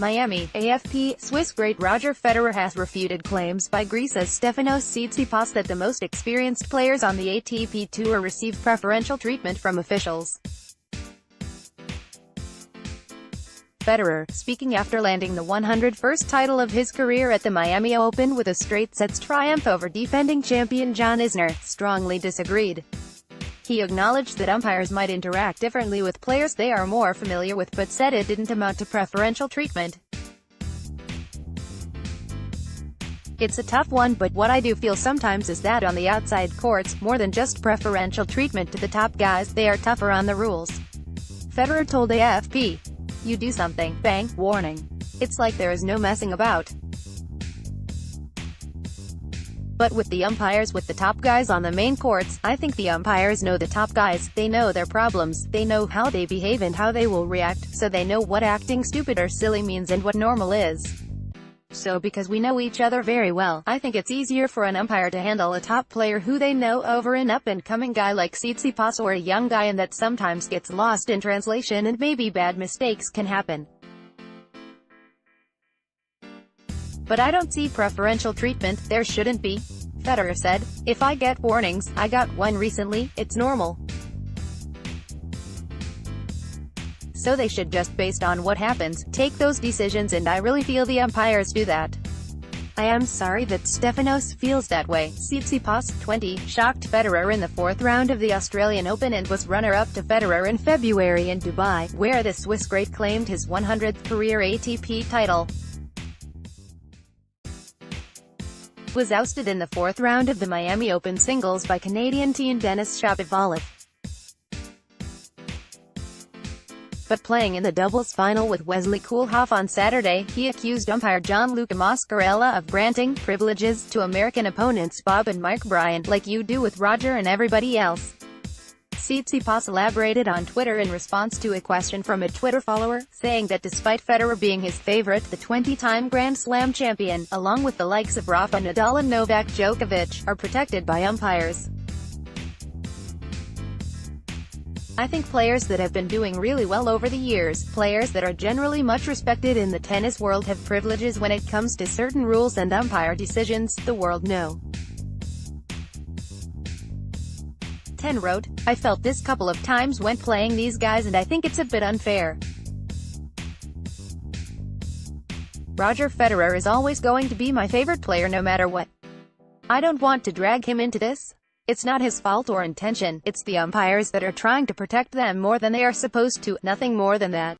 Miami, AFP. Swiss great Roger Federer has refuted claims by Greece's Stefanos Tsitsipas that the most experienced players on the ATP Tour receive preferential treatment from officials. Federer, speaking after landing the 101st title of his career at the Miami Open with a straight sets triumph over defending champion John Isner, strongly disagreed. He acknowledged that umpires might interact differently with players they are more familiar with, but said it didn't amount to preferential treatment. It's a tough one, but what I do feel sometimes is that on the outside courts, more than just preferential treatment to the top guys, they are tougher on the rules. Federer told AFP. You do something, bang, warning. It's like there is no messing about. But with the umpires, with the top guys on the main courts, I think the umpires know the top guys, they know their problems, they know how they behave and how they will react, so they know what acting stupid or silly means and what normal is. So because we know each other very well, I think it's easier for an umpire to handle a top player who they know over an up-and-coming guy like Tsitsipas or a young guy, and that sometimes gets lost in translation and maybe bad mistakes can happen. But I don't see preferential treatment, there shouldn't be. Federer said, if I get warnings, I got one recently, it's normal. So they should just, based on what happens, take those decisions, and I really feel the umpires do that. I am sorry that Stefanos feels that way. Tsitsipas, 20, shocked Federer in the fourth round of the Australian Open and was runner-up to Federer in February in Dubai, where the Swiss great claimed his 100th career ATP title. Was ousted in the fourth round of the Miami Open singles by Canadian teen Denis Shapovalov. But playing in the doubles final with Wesley Koolhof on Saturday, he accused umpire Gianluca Mascarella of granting privileges to American opponents Bob and Mike Bryan, like you do with Roger and everybody else. Tsitsipas elaborated on Twitter in response to a question from a Twitter follower, saying that despite Federer being his favorite, the 20-time Grand Slam champion, along with the likes of Rafa Nadal and Novak Djokovic, are protected by umpires. I think players that have been doing really well over the years, players that are generally much respected in the tennis world, have privileges when it comes to certain rules and umpire decisions, the world know. 10 wrote, I felt this couple of times when playing these guys and I think it's a bit unfair. Roger Federer is always going to be my favorite player no matter what. I don't want to drag him into this. It's not his fault or intention, it's the umpires that are trying to protect them more than they are supposed to, nothing more than that.